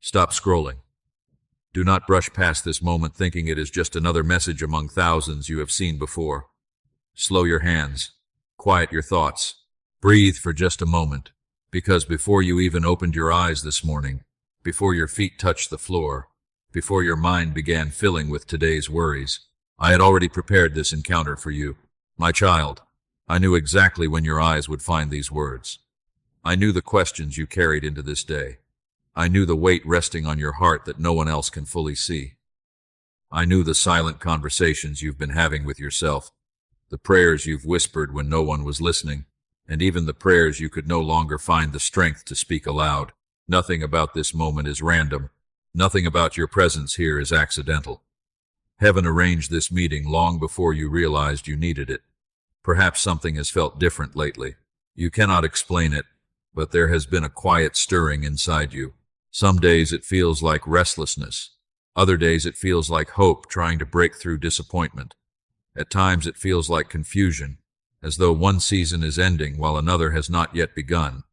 Stop scrolling. Do not brush past this moment thinking it is just another message among thousands you have seen before. Slow your hands. Quiet your thoughts. Breathe for just a moment, because before you even opened your eyes this morning, before your feet touched the floor, before your mind began filling with today's worries, I had already prepared this encounter for you. My child, I knew exactly when your eyes would find these words. I knew the questions you carried into this day. I knew the weight resting on your heart that no one else can fully see. I knew the silent conversations you've been having with yourself, the prayers you've whispered when no one was listening, and even the prayers you could no longer find the strength to speak aloud. Nothing about this moment is random. Nothing about your presence here is accidental. Heaven arranged this meeting long before you realized you needed it. Perhaps something has felt different lately. You cannot explain it, but there has been a quiet stirring inside you. Some days it feels like restlessness. Other days it feels like hope trying to break through disappointment. At times it feels like confusion, as though one season is ending while another has not yet begun.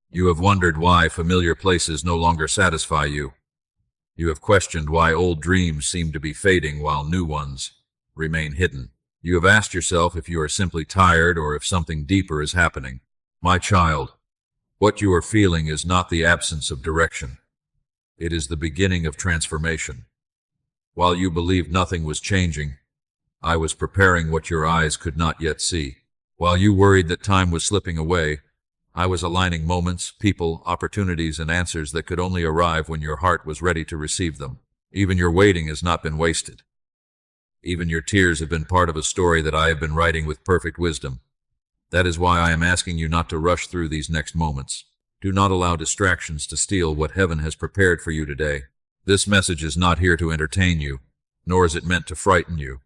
You have wondered why familiar places no longer satisfy you. You have questioned why old dreams seem to be fading while new ones remain hidden. You have asked yourself if you are simply tired or if something deeper is happening. My child, what you are feeling is not the absence of direction. It is the beginning of transformation. While you believed nothing was changing, I was preparing what your eyes could not yet see. While you worried that time was slipping away, I was aligning moments, people, opportunities, and answers that could only arrive when your heart was ready to receive them. Even your waiting has not been wasted. Even your tears have been part of a story that I have been writing with perfect wisdom. That is why I am asking you not to rush through these next moments. Do not allow distractions to steal what heaven has prepared for you today. This message is not here to entertain you, nor is it meant to frighten you.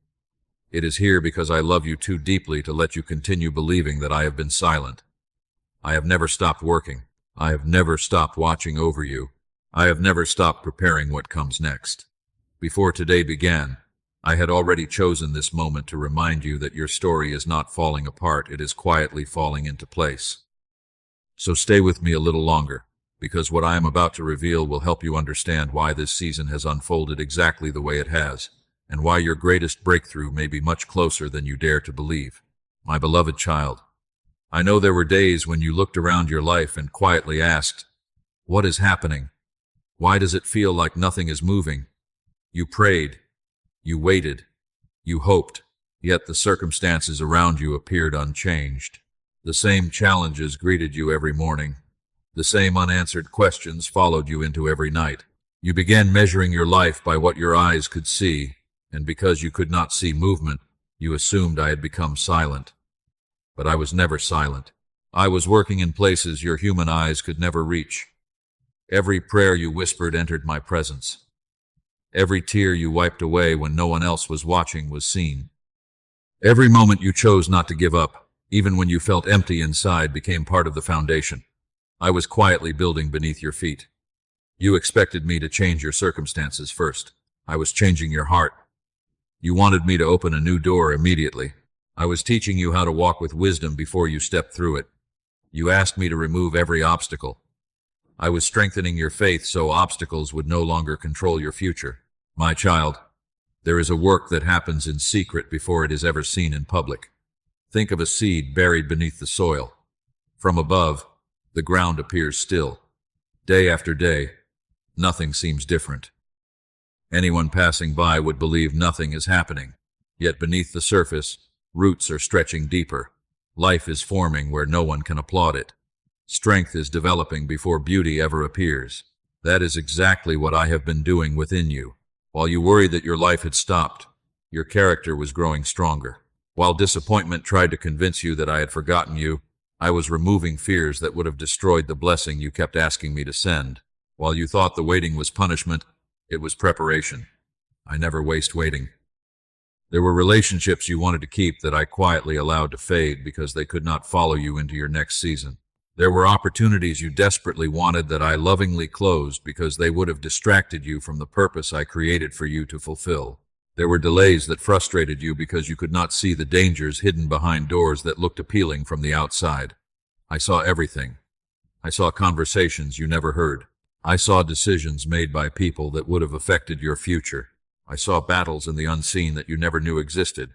It is here because I love you too deeply to let you continue believing that I have been silent. I have never stopped working. I have never stopped watching over you. I have never stopped preparing what comes next. Before today began, I had already chosen this moment to remind you that your story is not falling apart, it is quietly falling into place. So stay with me a little longer, because what I am about to reveal will help you understand why this season has unfolded exactly the way it has, and why your greatest breakthrough may be much closer than you dare to believe. My beloved child, I know there were days when you looked around your life and quietly asked, "What is happening? Why does it feel like nothing is moving?" You prayed. You waited, you hoped, yet the circumstances around you appeared unchanged. The same challenges greeted you every morning. The same unanswered questions followed you into every night. You began measuring your life by what your eyes could see, and because you could not see movement, you assumed I had become silent. But I was never silent. I was working in places your human eyes could never reach. Every prayer you whispered entered my presence. Every tear you wiped away when no one else was watching was seen. Every moment you chose not to give up, even when you felt empty inside, became part of the foundation. I was quietly building beneath your feet. You expected me to change your circumstances first. I was changing your heart. You wanted me to open a new door immediately. I was teaching you how to walk with wisdom before you stepped through it. You asked me to remove every obstacle. I was strengthening your faith so obstacles would no longer control your future. My child, there is a work that happens in secret before it is ever seen in public. Think of a seed buried beneath the soil. From above, the ground appears still. Day after day, nothing seems different. Anyone passing by would believe nothing is happening. Yet beneath the surface, roots are stretching deeper. Life is forming where no one can applaud it. Strength is developing before beauty ever appears. That is exactly what I have been doing within you. While you worried that your life had stopped, your character was growing stronger. While disappointment tried to convince you that I had forgotten you, I was removing fears that would have destroyed the blessing you kept asking me to send. While you thought the waiting was punishment, it was preparation. I never waste waiting. There were relationships you wanted to keep that I quietly allowed to fade because they could not follow you into your next season. There were opportunities you desperately wanted that I lovingly closed because they would have distracted you from the purpose I created for you to fulfill. There were delays that frustrated you because you could not see the dangers hidden behind doors that looked appealing from the outside. I saw everything. I saw conversations you never heard. I saw decisions made by people that would have affected your future. I saw battles in the unseen that you never knew existed.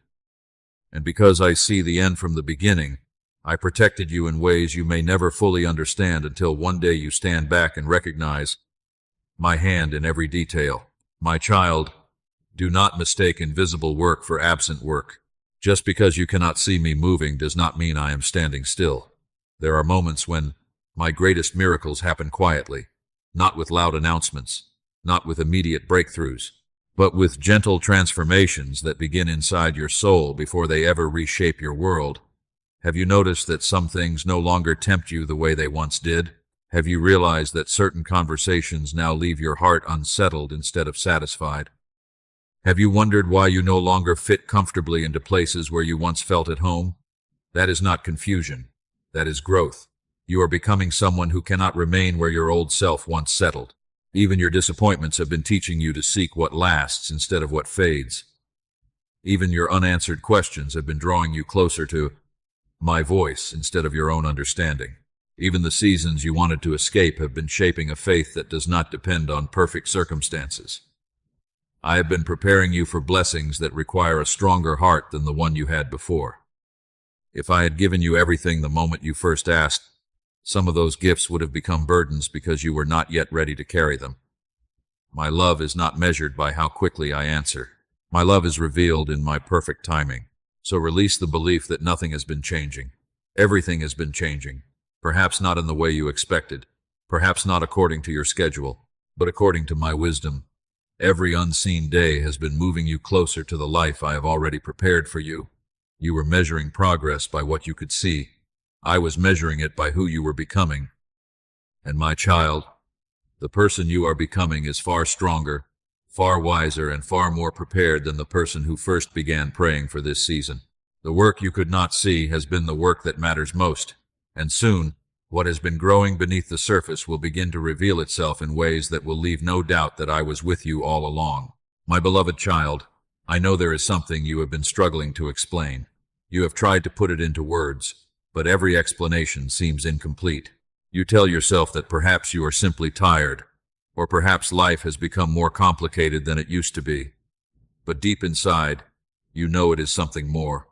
And because I see the end from the beginning, I protected you in ways you may never fully understand until one day you stand back and recognize my hand in every detail. My child, do not mistake invisible work for absent work. Just because you cannot see me moving does not mean I am standing still. There are moments when my greatest miracles happen quietly, not with loud announcements, not with immediate breakthroughs, but with gentle transformations that begin inside your soul before they ever reshape your world. Have you noticed that some things no longer tempt you the way they once did? Have you realized that certain conversations now leave your heart unsettled instead of satisfied? Have you wondered why you no longer fit comfortably into places where you once felt at home? That is not confusion. That is growth. You are becoming someone who cannot remain where your old self once settled. Even your disappointments have been teaching you to seek what lasts instead of what fades. Even your unanswered questions have been drawing you closer to my voice instead of your own understanding. Even the seasons you wanted to escape have been shaping a faith that does not depend on perfect circumstances. I have been preparing you for blessings that require a stronger heart than the one you had before. If I had given you everything the moment you first asked, some of those gifts would have become burdens because you were not yet ready to carry them. My love is not measured by how quickly I answer. My love is revealed in my perfect timing. So release the belief that nothing has been changing. Everything has been changing. Perhaps not in the way you expected. Perhaps not according to your schedule, but according to my wisdom. Every unseen day has been moving you closer to the life I have already prepared for you. You were measuring progress by what you could see. I was measuring it by who you were becoming. And my child, the person you are becoming is far stronger, far wiser, and far more prepared than the person who first began praying for this season. The work you could not see has been the work that matters most, and soon, what has been growing beneath the surface will begin to reveal itself in ways that will leave no doubt that I was with you all along. My beloved child, I know there is something you have been struggling to explain. You have tried to put it into words, but every explanation seems incomplete. You tell yourself that perhaps you are simply tired, or perhaps life has become more complicated than it used to be. But deep inside, you know it is something more.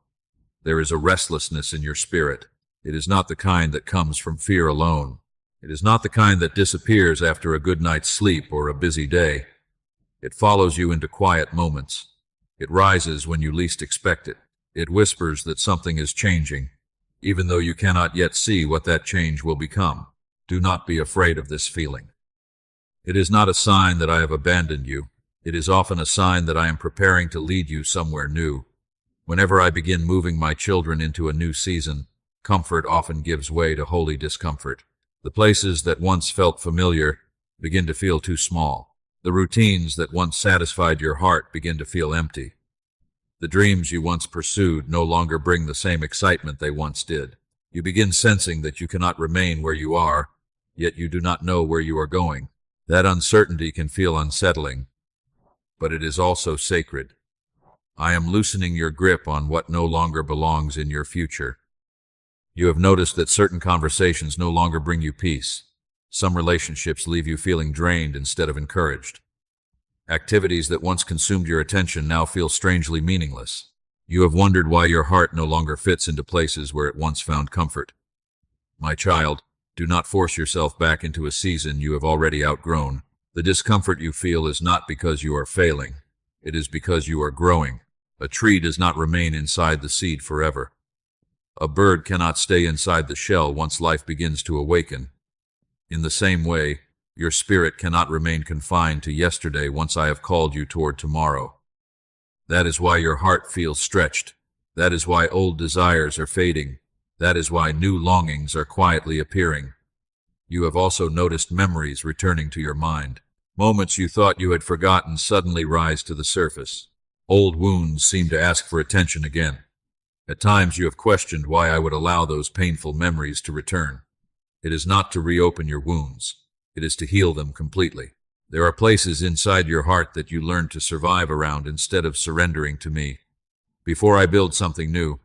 There is a restlessness in your spirit. It is not the kind that comes from fear alone. It is not the kind that disappears after a good night's sleep or a busy day. It follows you into quiet moments. It rises when you least expect it. It whispers that something is changing, even though you cannot yet see what that change will become. Do not be afraid of this feeling. It is not a sign that I have abandoned you. It is often a sign that I am preparing to lead you somewhere new. Whenever I begin moving my children into a new season, comfort often gives way to holy discomfort. The places that once felt familiar begin to feel too small. The routines that once satisfied your heart begin to feel empty. The dreams you once pursued no longer bring the same excitement they once did. You begin sensing that you cannot remain where you are, yet you do not know where you are going. That uncertainty can feel unsettling, but it is also sacred. I am loosening your grip on what no longer belongs in your future. You have noticed that certain conversations no longer bring you peace. Some relationships leave you feeling drained instead of encouraged. Activities that once consumed your attention now feel strangely meaningless. You have wondered why your heart no longer fits into places where it once found comfort. My child, do not force yourself back into a season you have already outgrown. The discomfort you feel is not because you are failing. It is because you are growing. A tree does not remain inside the seed forever. A bird cannot stay inside the shell once life begins to awaken. In the same way, your spirit cannot remain confined to yesterday once I have called you toward tomorrow. That is why your heart feels stretched. That is why old desires are fading. That is why new longings are quietly appearing. You have also noticed memories returning to your mind. Moments you thought you had forgotten suddenly rise to the surface. Old wounds seem to ask for attention again. At times you have questioned why I would allow those painful memories to return. It is not to reopen your wounds. It is to heal them completely. There are places inside your heart that you learned to survive around instead of surrendering to me. Before I build something new,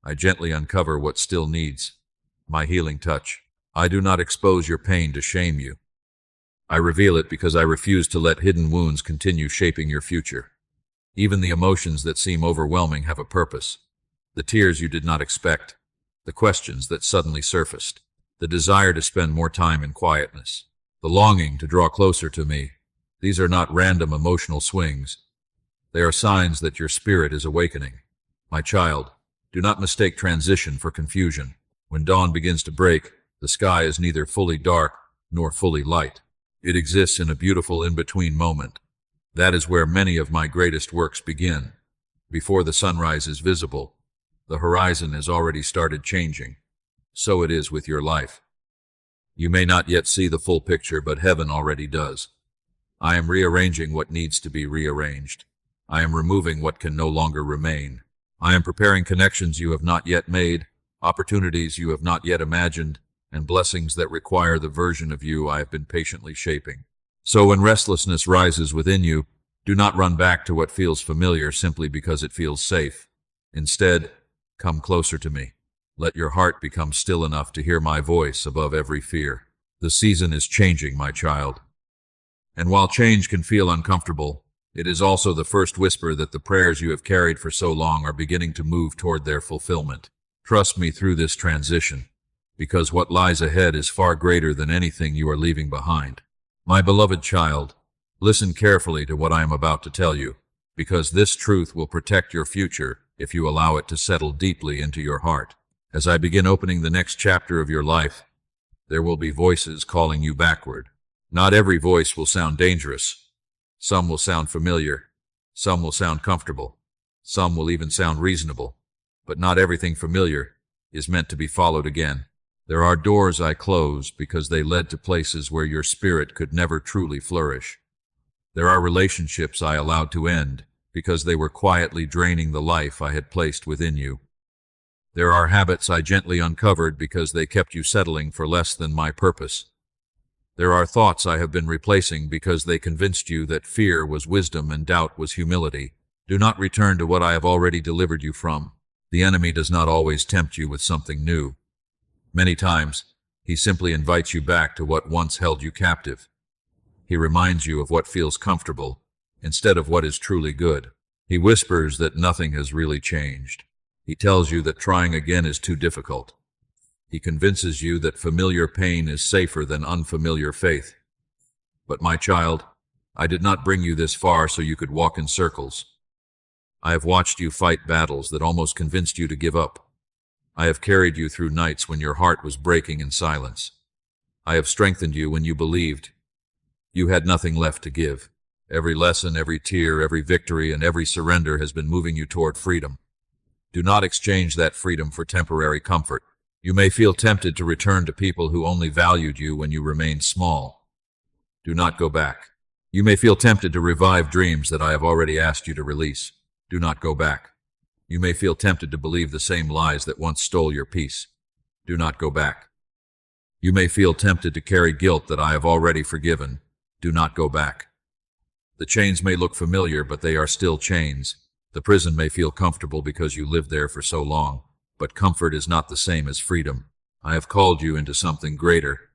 I gently uncover what still needs my healing touch. I do not expose your pain to shame you. I reveal it because I refuse to let hidden wounds continue shaping your future. Even the emotions that seem overwhelming have a purpose. The tears you did not expect, the questions that suddenly surfaced, the desire to spend more time in quietness, the longing to draw closer to me. These are not random emotional swings. They are signs that your spirit is awakening. My child, do not mistake transition for confusion. When dawn begins to break, the sky is neither fully dark nor fully light. It exists in a beautiful in-between moment. That is where many of my greatest works begin. Before the sunrise is visible, the horizon has already started changing. So it is with your life. You may not yet see the full picture, but heaven already does. I am rearranging what needs to be rearranged. I am removing what can no longer remain. I am preparing connections you have not yet made, opportunities you have not yet imagined, and blessings that require the version of you I have been patiently shaping. So when restlessness rises within you, do not run back to what feels familiar simply because it feels safe. Instead, come closer to me. Let your heart become still enough to hear my voice above every fear. The season is changing, my child. And while change can feel uncomfortable, it is also the first whisper that the prayers you have carried for so long are beginning to move toward their fulfillment. Trust me through this transition, because what lies ahead is far greater than anything you are leaving behind. My beloved child, listen carefully to what I am about to tell you, because this truth will protect your future if you allow it to settle deeply into your heart. As I begin opening the next chapter of your life, there will be voices calling you backward. Not every voice will sound dangerous. Some will sound familiar. Some will sound comfortable. Some will even sound reasonable. But not everything familiar is meant to be followed again. There are doors I close because they led to places where your spirit could never truly flourish. There are relationships I allowed to end because they were quietly draining the life I had placed within you. There are habits I gently uncovered because they kept you settling for less than my purpose. There are thoughts I have been replacing because they convinced you that fear was wisdom and doubt was humility. Do not return to what I have already delivered you from. The enemy does not always tempt you with something new. Many times, he simply invites you back to what once held you captive. He reminds you of what feels comfortable instead of what is truly good. He whispers that nothing has really changed. He tells you that trying again is too difficult. He convinces you that familiar pain is safer than unfamiliar faith. But my child, I did not bring you this far so you could walk in circles. I have watched you fight battles that almost convinced you to give up. I have carried you through nights when your heart was breaking in silence. I have strengthened you when you believed you had nothing left to give. Every lesson, every tear, every victory, and every surrender has been moving you toward freedom. Do not exchange that freedom for temporary comfort. You may feel tempted to return to people who only valued you when you remained small. Do not go back. You may feel tempted to revive dreams that I have already asked you to release. Do not go back. You may feel tempted to believe the same lies that once stole your peace. Do not go back. You may feel tempted to carry guilt that I have already forgiven. Do not go back. The chains may look familiar, but they are still chains. The prison may feel comfortable because you lived there for so long, but comfort is not the same as freedom. I have called you into something greater.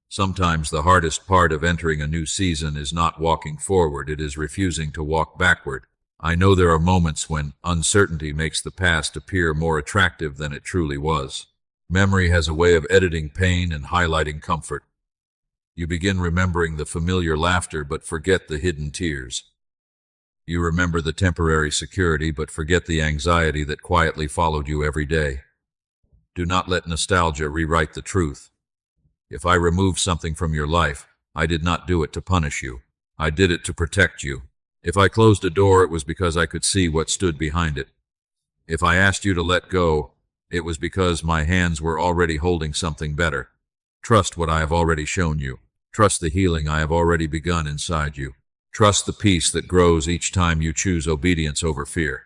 Sometimes the hardest part of entering a new season is not walking forward, it is refusing to walk backward. I know there are moments when uncertainty makes the past appear more attractive than it truly was. Memory has a way of editing pain and highlighting comfort. You begin remembering the familiar laughter but forget the hidden tears. You remember the temporary security but forget the anxiety that quietly followed you every day. Do not let nostalgia rewrite the truth. If I removed something from your life, I did not do it to punish you. I did it to protect you. If I closed a door, it was because I could see what stood behind it. If I asked you to let go, it was because my hands were already holding something better. Trust what I have already shown you. Trust the healing I have already begun inside you. Trust the peace that grows each time you choose obedience over fear.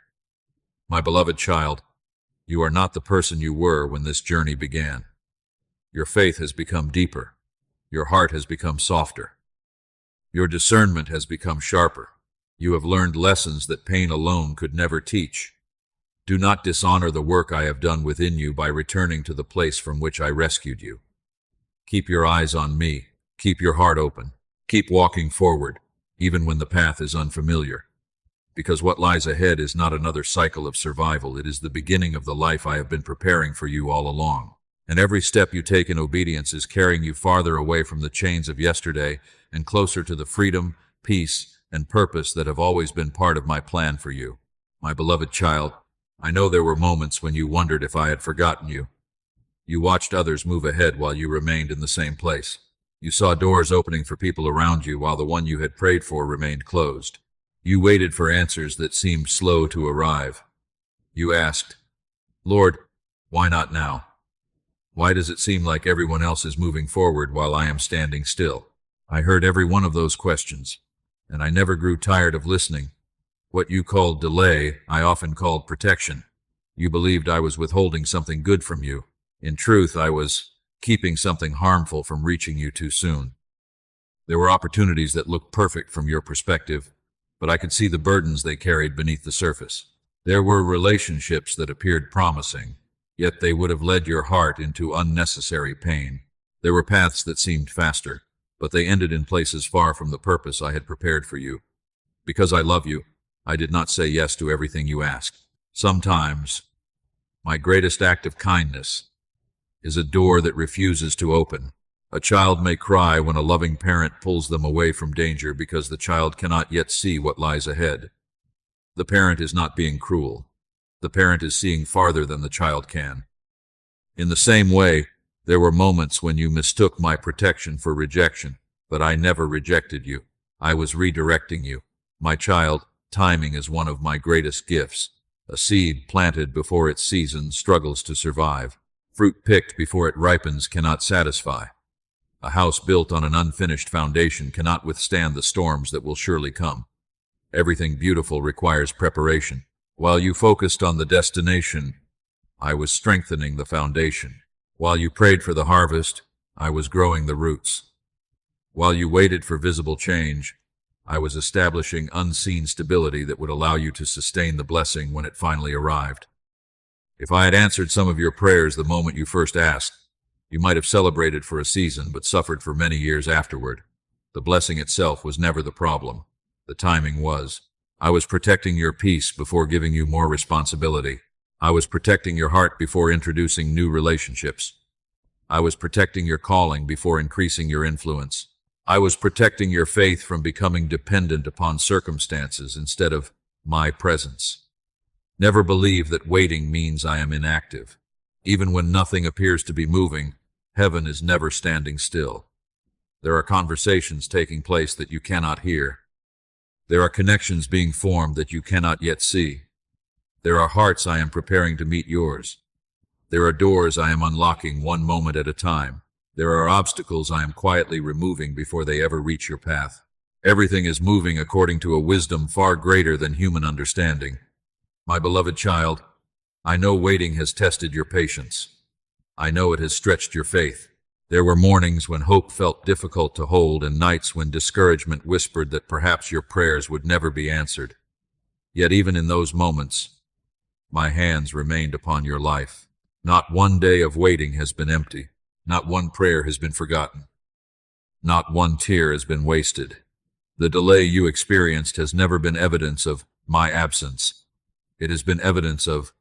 My beloved child, you are not the person you were when this journey began. Your faith has become deeper. Your heart has become softer. Your discernment has become sharper. You have learned lessons that pain alone could never teach. Do not dishonor the work I have done within you by returning to the place from which I rescued you. Keep your eyes on me. Keep your heart open. Keep walking forward, even when the path is unfamiliar. Because what lies ahead is not another cycle of survival, it is the beginning of the life I have been preparing for you all along. And every step you take in obedience is carrying you farther away from the chains of yesterday and closer to the freedom, peace, and purpose that have always been part of my plan for you. My beloved child, I know there were moments when you wondered if I had forgotten you. You watched others move ahead while you remained in the same place. You saw doors opening for people around you while the one you had prayed for remained closed. You waited for answers that seemed slow to arrive. You asked, Lord, why not now? Why does it seem like everyone else is moving forward while I am standing still? I heard every one of those questions, and I never grew tired of listening. What you called delay, I often called protection. You believed I was withholding something good from you. In truth, I was keeping something harmful from reaching you too soon. There were opportunities that looked perfect from your perspective, but I could see the burdens they carried beneath the surface. There were relationships that appeared promising, yet they would have led your heart into unnecessary pain. There were paths that seemed faster, but they ended in places far from the purpose I had prepared for you. Because I love you, I did not say yes to everything you asked. Sometimes, my greatest act of kindness is a door that refuses to open. A child may cry when a loving parent pulls them away from danger because the child cannot yet see what lies ahead. The parent is not being cruel. The parent is seeing farther than the child can. In the same way, there were moments when you mistook my protection for rejection, but I never rejected you. I was redirecting you. My child, timing is one of my greatest gifts. A seed planted before its season struggles to survive. Fruit picked before it ripens cannot satisfy. A house built on an unfinished foundation cannot withstand the storms that will surely come. Everything beautiful requires preparation. While you focused on the destination, I was strengthening the foundation. While you prayed for the harvest, I was growing the roots. While you waited for visible change, I was establishing unseen stability that would allow you to sustain the blessing when it finally arrived. If I had answered some of your prayers the moment you first asked, you might have celebrated for a season but suffered for many years afterward. The blessing itself was never the problem. The timing was. I was protecting your peace before giving you more responsibility. I was protecting your heart before introducing new relationships. I was protecting your calling before increasing your influence. I was protecting your faith from becoming dependent upon circumstances instead of my presence. Never believe that waiting means I am inactive. Even when nothing appears to be moving, heaven is never standing still. There are conversations taking place that you cannot hear. There are connections being formed that you cannot yet see. There are hearts I am preparing to meet yours. There are doors I am unlocking one moment at a time. There are obstacles I am quietly removing before they ever reach your path. Everything is moving according to a wisdom far greater than human understanding. My beloved child, I know waiting has tested your patience. I know it has stretched your faith. There were mornings when hope felt difficult to hold and nights when discouragement whispered that perhaps your prayers would never be answered. Yet even in those moments, my hands remained upon your life. Not one day of waiting has been empty. Not one prayer has been forgotten. Not one tear has been wasted. The delay you experienced has never been evidence of my absence. It has been evidence of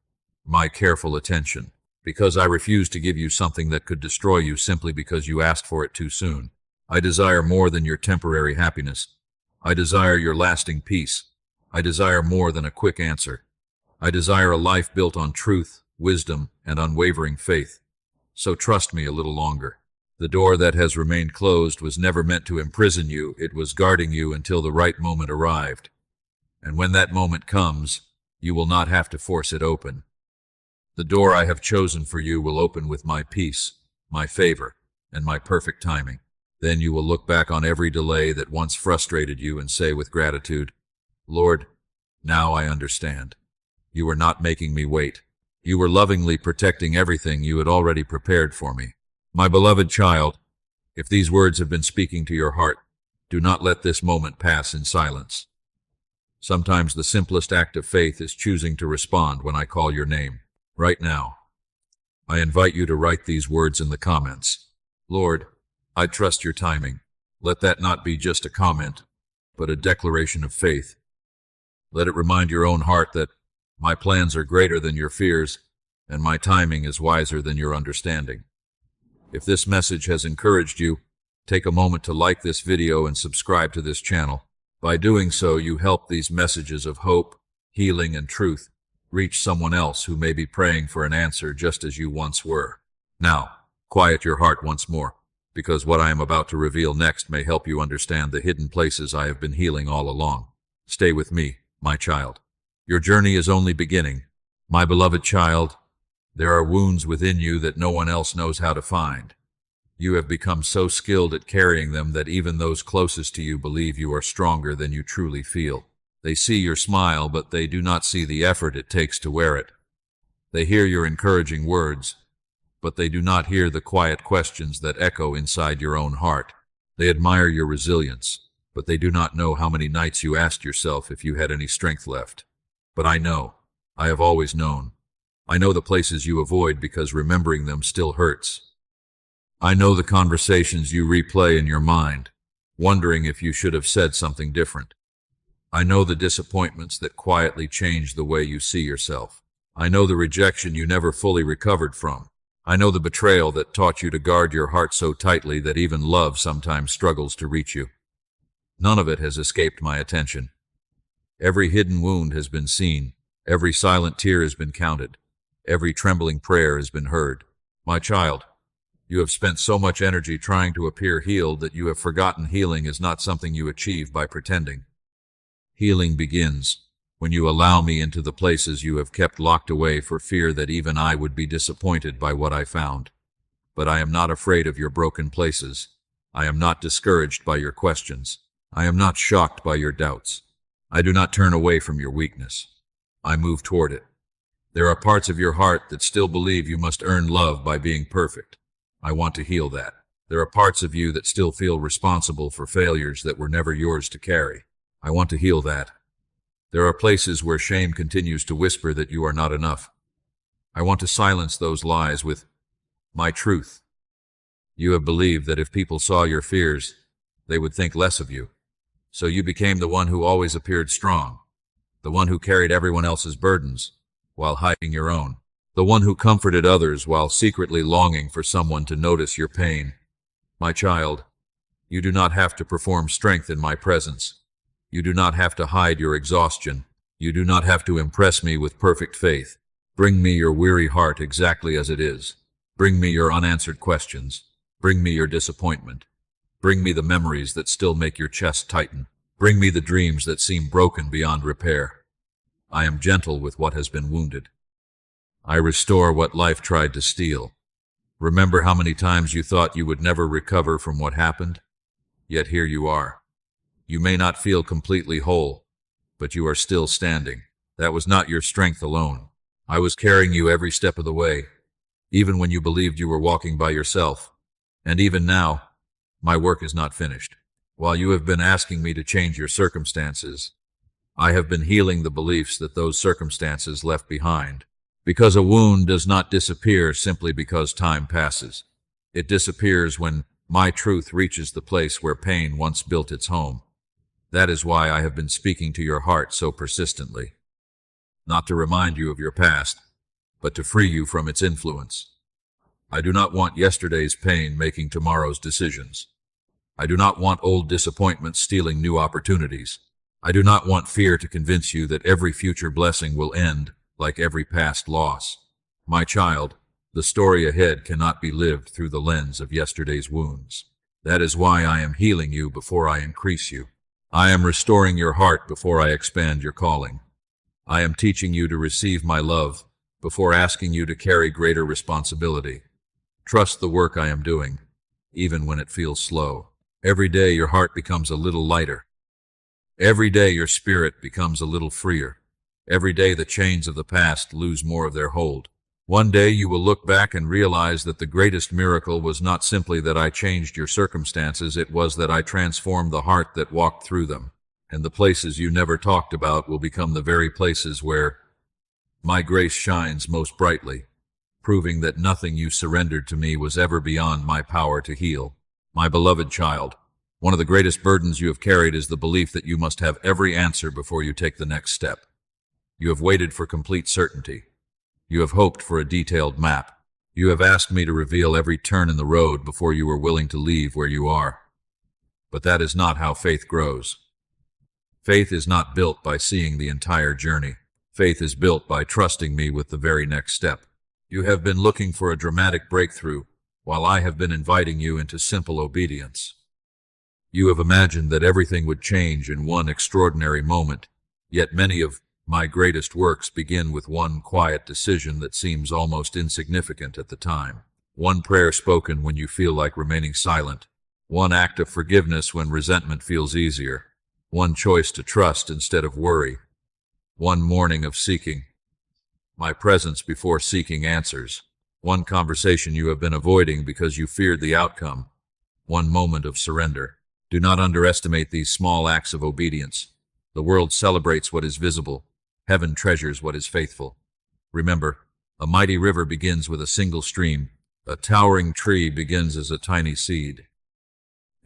my careful attention, because I refuse to give you something that could destroy you simply because you asked for it too soon. I desire more than your temporary happiness. I desire your lasting peace. I desire more than a quick answer. I desire a life built on truth, wisdom, and unwavering faith. So trust me a little longer. The door that has remained closed was never meant to imprison you. It was guarding you until the right moment arrived. And when that moment comes, you will not have to force it open. The door I have chosen for you will open with my peace, my favor, and my perfect timing. Then you will look back on every delay that once frustrated you and say with gratitude, Lord, now I understand. You were not making me wait. You were lovingly protecting everything you had already prepared for me. My beloved child, if these words have been speaking to your heart, do not let this moment pass in silence. Sometimes the simplest act of faith is choosing to respond when I call your name. Right now, I invite you to write these words in the comments. Lord, I trust your timing. Let that not be just a comment, but a declaration of faith. Let it remind your own heart that my plans are greater than your fears, and my timing is wiser than your understanding. If this message has encouraged you, take a moment to like this video and subscribe to this channel. By doing so, you help these messages of hope, healing, and truth reach someone else who may be praying for an answer just as you once were. Now, quiet your heart once more, because what I am about to reveal next may help you understand the hidden places I have been healing all along. Stay with me, my child. Your journey is only beginning. My beloved child, there are wounds within you that no one else knows how to find. You have become so skilled at carrying them that even those closest to you believe you are stronger than you truly feel. They see your smile, but they do not see the effort it takes to wear it. They hear your encouraging words, but they do not hear the quiet questions that echo inside your own heart. They admire your resilience, but they do not know how many nights you asked yourself if you had any strength left. But I know. I have always known. I know the places you avoid because remembering them still hurts. I know the conversations you replay in your mind, wondering if you should have said something different. I know the disappointments that quietly change the way you see yourself. I know the rejection you never fully recovered from. I know the betrayal that taught you to guard your heart so tightly that even love sometimes struggles to reach you. None of it has escaped my attention. Every hidden wound has been seen. Every silent tear has been counted. Every trembling prayer has been heard. My child, you have spent so much energy trying to appear healed that you have forgotten healing is not something you achieve by pretending. Healing begins when you allow me into the places you have kept locked away for fear that even I would be disappointed by what I found. But I am not afraid of your broken places. I am not discouraged by your questions. I am not shocked by your doubts. I do not turn away from your weakness. I move toward it. There are parts of your heart that still believe you must earn love by being perfect. I want to heal that. There are parts of you that still feel responsible for failures that were never yours to carry. I want to heal that. There are places where shame continues to whisper that you are not enough. I want to silence those lies with my truth. You have believed that if people saw your fears, they would think less of you. So you became the one who always appeared strong, the one who carried everyone else's burdens while hiding your own, the one who comforted others while secretly longing for someone to notice your pain. My child, you do not have to perform strength in my presence. You do not have to hide your exhaustion. You do not have to impress me with perfect faith. Bring me your weary heart exactly as it is. Bring me your unanswered questions. Bring me your disappointment. Bring me the memories that still make your chest tighten. Bring me the dreams that seem broken beyond repair. I am gentle with what has been wounded. I restore what life tried to steal. Remember how many times you thought you would never recover from what happened? Yet here you are. You may not feel completely whole, but you are still standing. That was not your strength alone. I was carrying you every step of the way, even when you believed you were walking by yourself. And even now, my work is not finished. While you have been asking me to change your circumstances, I have been healing the beliefs that those circumstances left behind. Because a wound does not disappear simply because time passes. It disappears when my truth reaches the place where pain once built its home. That is why I have been speaking to your heart so persistently. Not to remind you of your past, but to free you from its influence. I do not want yesterday's pain making tomorrow's decisions. I do not want old disappointments stealing new opportunities. I do not want fear to convince you that every future blessing will end like every past loss. My child, the story ahead cannot be lived through the lens of yesterday's wounds. That is why I am healing you before I increase you. I am restoring your heart before I expand your calling. I am teaching you to receive my love before asking you to carry greater responsibility. Trust the work I am doing, even when it feels slow. Every day your heart becomes a little lighter. Every day your spirit becomes a little freer. Every day the chains of the past lose more of their hold. One day you will look back and realize that the greatest miracle was not simply that I changed your circumstances, it was that I transformed the heart that walked through them. And the places you never talked about will become the very places where my grace shines most brightly, proving that nothing you surrendered to me was ever beyond my power to heal. My beloved child, One of the greatest burdens you have carried is the belief that you must have every answer before you take the next step. You have waited for complete certainty. You have hoped for a detailed map. You have asked me to reveal every turn in the road before you were willing to leave where you are. But that is not how faith grows. Faith is not built by seeing the entire journey. Faith is built by trusting me with the very next step. You have been looking for a dramatic breakthrough, while I have been inviting you into simple obedience. You have imagined that everything would change in one extraordinary moment, yet many of my greatest works begin with one quiet decision that seems almost insignificant at the time. One prayer spoken when you feel like remaining silent. One act of forgiveness when resentment feels easier. One choice to trust instead of worry. One morning of seeking my presence before seeking answers. One conversation you have been avoiding because you feared the outcome. One moment of surrender. Do not underestimate these small acts of obedience. The world celebrates what is visible. Heaven treasures what is faithful. Remember, a mighty river begins with a single stream. A towering tree begins as a tiny seed.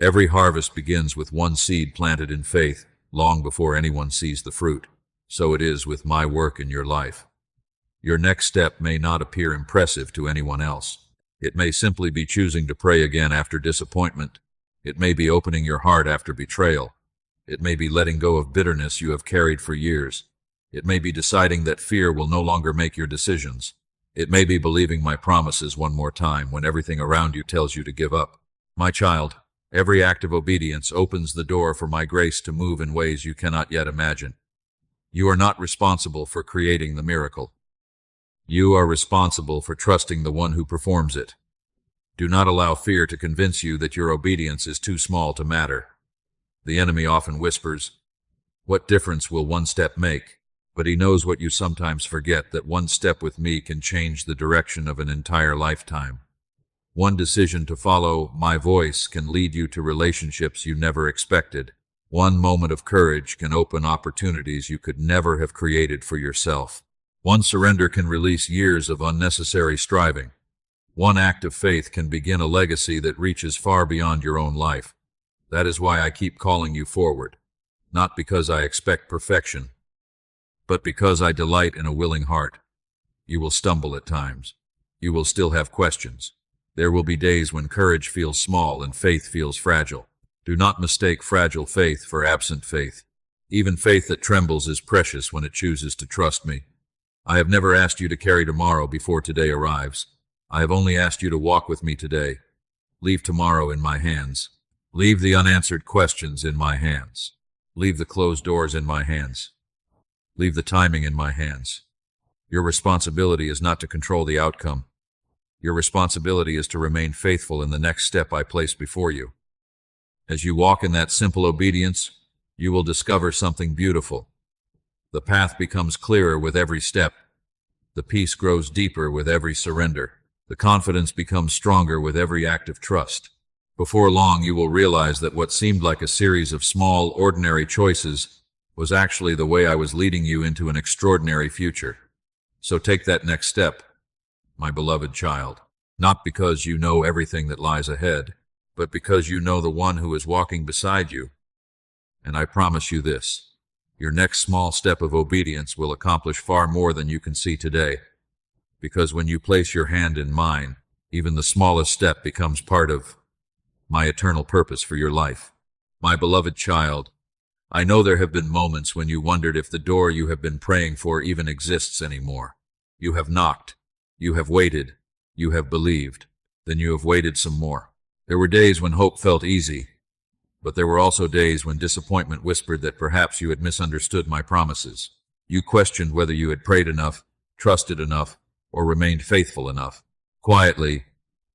Every harvest begins with one seed planted in faith, long before anyone sees the fruit. So it is with my work in your life. Your next step may not appear impressive to anyone else. It may simply be choosing to pray again after disappointment. It may be opening your heart after betrayal. It may be letting go of bitterness you have carried for years. It may be deciding that fear will no longer make your decisions. It may be believing my promises one more time when everything around you tells you to give up. My child, every act of obedience opens the door for my grace to move in ways you cannot yet imagine. You are not responsible for creating the miracle. You are responsible for trusting the one who performs it. Do not allow fear to convince you that your obedience is too small to matter. The enemy often whispers, "What difference will one step make?" But he knows what you sometimes forget, that one step with me can change the direction of an entire lifetime. One decision to follow my voice can lead you to relationships you never expected. One moment of courage can open opportunities you could never have created for yourself. One surrender can release years of unnecessary striving. One act of faith can begin a legacy that reaches far beyond your own life. That is why I keep calling you forward. Not because I expect perfection, but because I delight in a willing heart. You will stumble at times. You will still have questions. There will be days when courage feels small and faith feels fragile. Do not mistake fragile faith for absent faith. Even faith that trembles is precious when it chooses to trust me. I have never asked you to carry tomorrow before today arrives. I have only asked you to walk with me today. Leave tomorrow in my hands. Leave the unanswered questions in my hands. Leave the closed doors in my hands. Leave the timing in my hands. Your responsibility is not to control the outcome. Your responsibility is to remain faithful in the next step I place before you. As you walk in that simple obedience, you will discover something beautiful. The path becomes clearer with every step. The peace grows deeper with every surrender. The confidence becomes stronger with every act of trust. Before long, you will realize that what seemed like a series of small, ordinary choices was actually the way I was leading you into an extraordinary future. So take that next step, my beloved child, not because you know everything that lies ahead, but because you know the one who is walking beside you. And I promise you this, your next small step of obedience will accomplish far more than you can see today. Because when you place your hand in mine, even the smallest step becomes part of my eternal purpose for your life. My beloved child, I know there have been moments when you wondered if the door you have been praying for even exists anymore. You have knocked, you have waited, you have believed, then you have waited some more. There were days when hope felt easy, but there were also days when disappointment whispered that perhaps you had misunderstood my promises. You questioned whether you had prayed enough, trusted enough, or remained faithful enough. Quietly,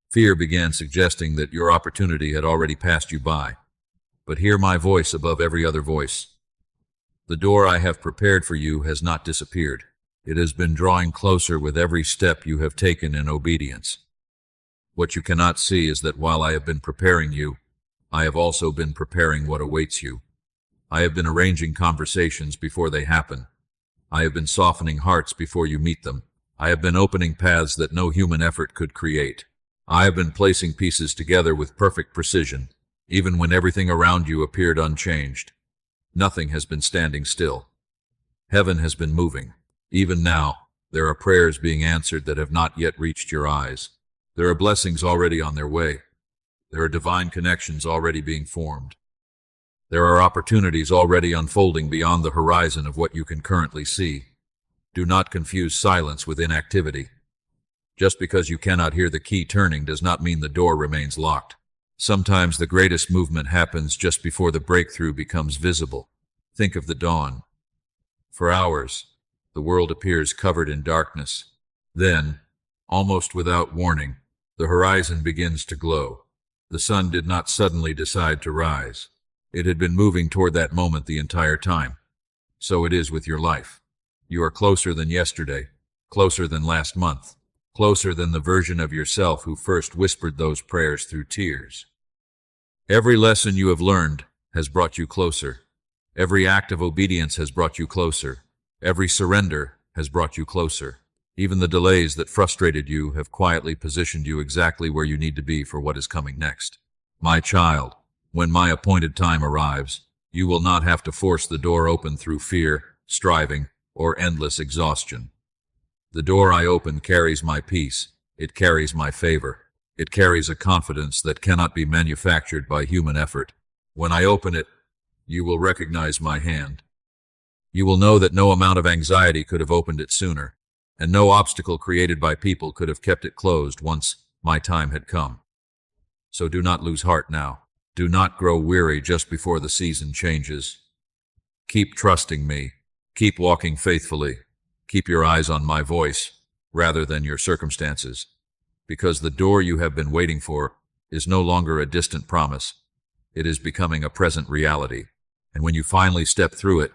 fear began suggesting that your opportunity had already passed you by. But hear my voice above every other voice. The door I have prepared for you has not disappeared. It has been drawing closer with every step you have taken in obedience. What you cannot see is that while I have been preparing you, I have also been preparing what awaits you. I have been arranging conversations before they happen. I have been softening hearts before you meet them. I have been opening paths that no human effort could create. I have been placing pieces together with perfect precision. even when everything around you appeared unchanged. Nothing has been standing still. Heaven has been moving. Even now, there are prayers being answered that have not yet reached your eyes. There are blessings already on their way. There are divine connections already being formed. There are opportunities already unfolding beyond the horizon of what you can currently see. Do not confuse silence with inactivity. Just because you cannot hear the key turning does not mean the door remains locked. Sometimes the greatest movement happens just before the breakthrough becomes visible. Think of the dawn. For hours, the world appears covered in darkness. Then, almost without warning, the horizon begins to glow. The sun did not suddenly decide to rise. It had been moving toward that moment the entire time. So it is with your life. You are closer than yesterday, closer than last month, closer than the version of yourself who first whispered those prayers through tears. Every lesson you have learned has brought you closer. Every act of obedience has brought you closer. Every surrender has brought you closer. Even the delays that frustrated you have quietly positioned you exactly where you need to be for what is coming next. My child, when my appointed time arrives, you will not have to force the door open through fear, striving, or endless exhaustion. The door I open carries my peace. It carries my favor. It carries a confidence that cannot be manufactured by human effort. When I open it, you will recognize my hand. You will know that no amount of anxiety could have opened it sooner, and no obstacle created by people could have kept it closed once my time had come. So do not lose heart now. Do not grow weary just before the season changes. Keep trusting me. Keep walking faithfully. Keep your eyes on my voice, rather than your circumstances, because the door you have been waiting for is no longer a distant promise. It is becoming a present reality, and when you finally step through it,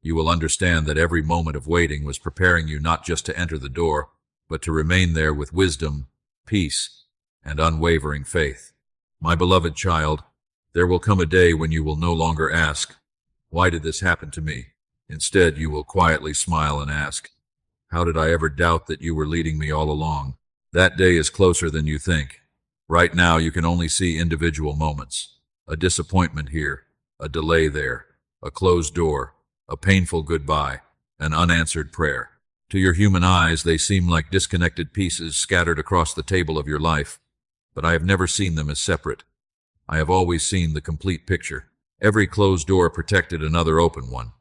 you will understand that every moment of waiting was preparing you not just to enter the door, but to remain there with wisdom, peace, and unwavering faith. My beloved child, there will come a day when you will no longer ask, "Why did this happen to me?" Instead, you will quietly smile and ask, "How did I ever doubt that you were leading me all along?" That day is closer than you think. Right now, you can only see individual moments. A disappointment here, a delay there, a closed door, a painful goodbye, an unanswered prayer. To your human eyes, they seem like disconnected pieces scattered across the table of your life, but I have never seen them as separate. I have always seen the complete picture. Every closed door protected another open one.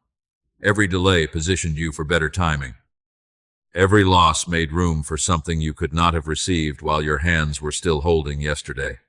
Every delay positioned you for better timing. Every loss made room for something you could not have received while your hands were still holding yesterday.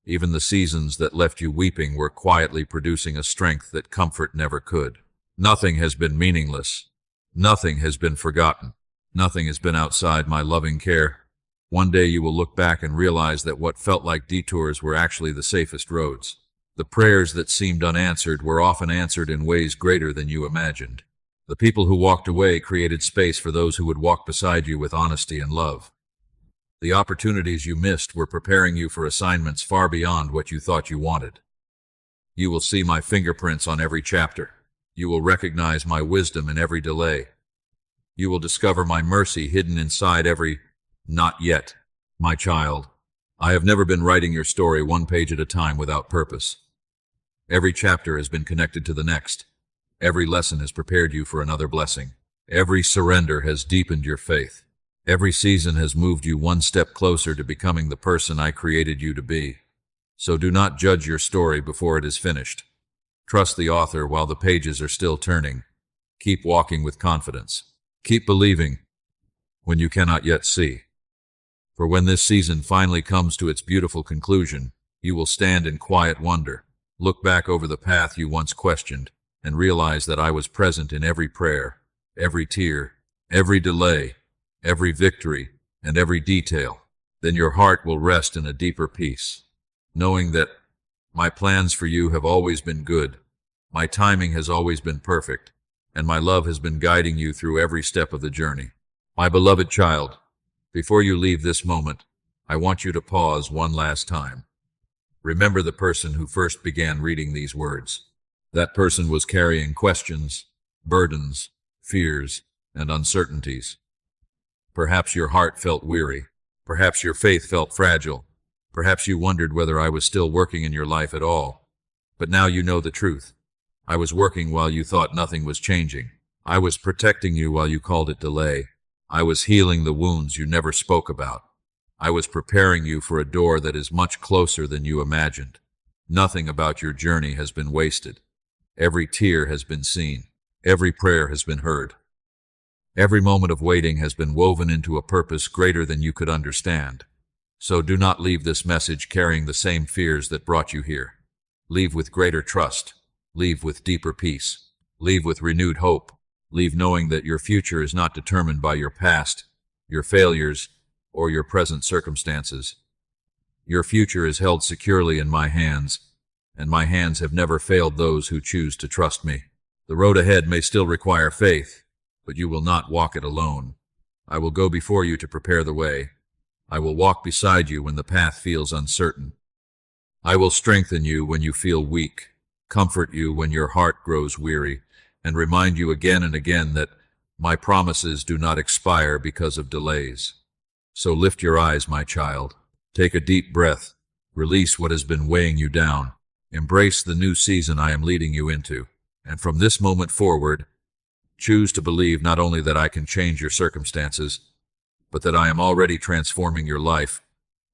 Even the seasons that left you weeping were quietly producing a strength that comfort never could. Nothing has been meaningless. Nothing has been forgotten. Nothing has been outside my loving care. One day you will look back and realize that what felt like detours were actually the safest roads. The prayers that seemed unanswered were often answered in ways greater than you imagined. The people who walked away created space for those who would walk beside you with honesty and love. The opportunities you missed were preparing you for assignments far beyond what you thought you wanted. You will see my fingerprints on every chapter. You will recognize my wisdom in every delay. You will discover my mercy hidden inside every "not yet." My child, I have never been writing your story one page at a time without purpose. Every chapter has been connected to the next. Every lesson has prepared you for another blessing. Every surrender has deepened your faith. Every season has moved you one step closer to becoming the person I created you to be. So do not judge your story before it is finished. Trust the author while the pages are still turning. Keep walking with confidence. Keep believing when you cannot yet see. For when this season finally comes to its beautiful conclusion, you will stand in quiet wonder, look back over the path you once questioned, and realize that I was present in every prayer, every tear, every delay, every victory, and every detail. Then your heart will rest in a deeper peace, knowing that my plans for you have always been good, my timing has always been perfect, and my love has been guiding you through every step of the journey. My beloved child, before you leave this moment, I want you to pause one last time. Remember the person who first began reading these words. That person was carrying questions, burdens, fears, and uncertainties. Perhaps your heart felt weary. Perhaps your faith felt fragile. Perhaps you wondered whether I was still working in your life at all. But now you know the truth. I was working while you thought nothing was changing. I was protecting you while you called it delay. I was healing the wounds you never spoke about. I was preparing you for a door that is much closer than you imagined. Nothing about your journey has been wasted. Every tear has been seen. Every prayer has been heard. Every moment of waiting has been woven into a purpose greater than you could understand. So do not leave this message carrying the same fears that brought you here. Leave with greater trust. Leave with deeper peace. Leave with renewed hope. Leave knowing that your future is not determined by your past, your failures, or your present circumstances. Your future is held securely in my hands, and my hands have never failed those who choose to trust me. The road ahead may still require faith, but you will not walk it alone. I will go before you to prepare the way. I will walk beside you when the path feels uncertain. I will strengthen you when you feel weak, comfort you when your heart grows weary, and remind you again and again that my promises do not expire because of delays. So lift your eyes, my child. Take a deep breath. Release what has been weighing you down. Embrace the new season I am leading you into. And from this moment forward, choose to believe not only that I can change your circumstances, but that I am already transforming your life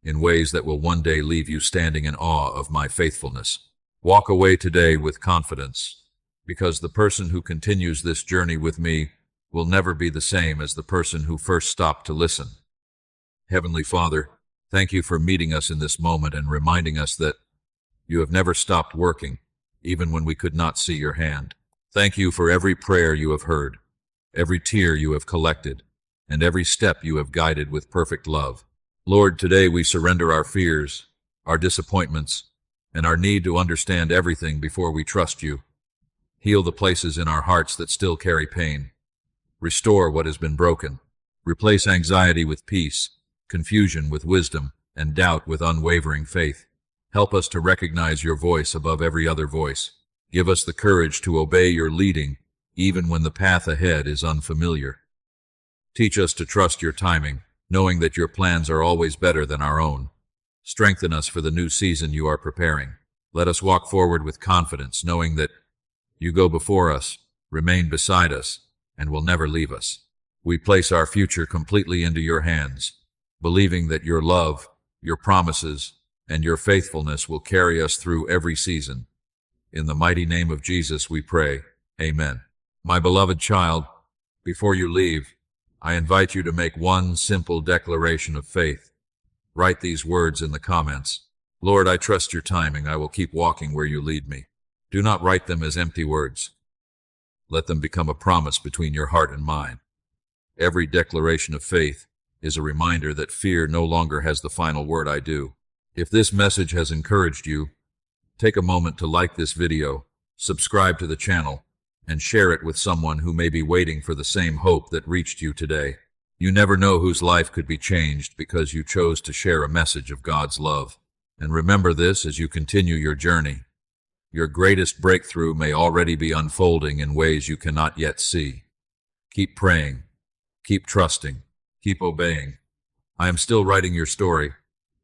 in ways that will one day leave you standing in awe of my faithfulness. Walk away today with confidence, because the person who continues this journey with me will never be the same as the person who first stopped to listen. Heavenly Father, thank you for meeting us in this moment and reminding us that you have never stopped working, even when we could not see your hand. Thank you for every prayer you have heard, every tear you have collected, and every step you have guided with perfect love. Lord, today we surrender our fears, our disappointments, and our need to understand everything before we trust you. Heal the places in our hearts that still carry pain. Restore what has been broken. Replace anxiety with peace, confusion with wisdom, and doubt with unwavering faith. Help us to recognize your voice above every other voice. Give us the courage to obey your leading, even when the path ahead is unfamiliar. Teach us to trust your timing, knowing that your plans are always better than our own. Strengthen us for the new season you are preparing. Let us walk forward with confidence, knowing that you go before us, remain beside us, and will never leave us. We place our future completely into your hands, believing that your love, your promises, and your faithfulness will carry us through every season. In the mighty name of Jesus we pray. Amen. My beloved child, before you leave, I invite you to make one simple declaration of faith. Write these words in the comments. Lord, I trust your timing. I will keep walking where you lead me. Do not write them as empty words. Let them become a promise between your heart and mine. Every declaration of faith is a reminder that fear no longer has the final word. I do. If this message has encouraged you, take a moment to like this video, subscribe to the channel, and share it with someone who may be waiting for the same hope that reached you today. You never know whose life could be changed because you chose to share a message of God's love. And remember this as you continue your journey. Your greatest breakthrough may already be unfolding in ways you cannot yet see. Keep praying, keep trusting, keep obeying. I am still writing your story,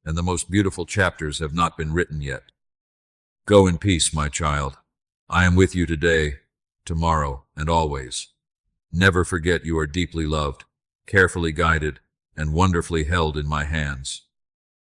and the most beautiful chapters have not been written yet. Go in peace, my child. I am with you today, tomorrow, and always. Never forget you are deeply loved, carefully guided, and wonderfully held in my hands.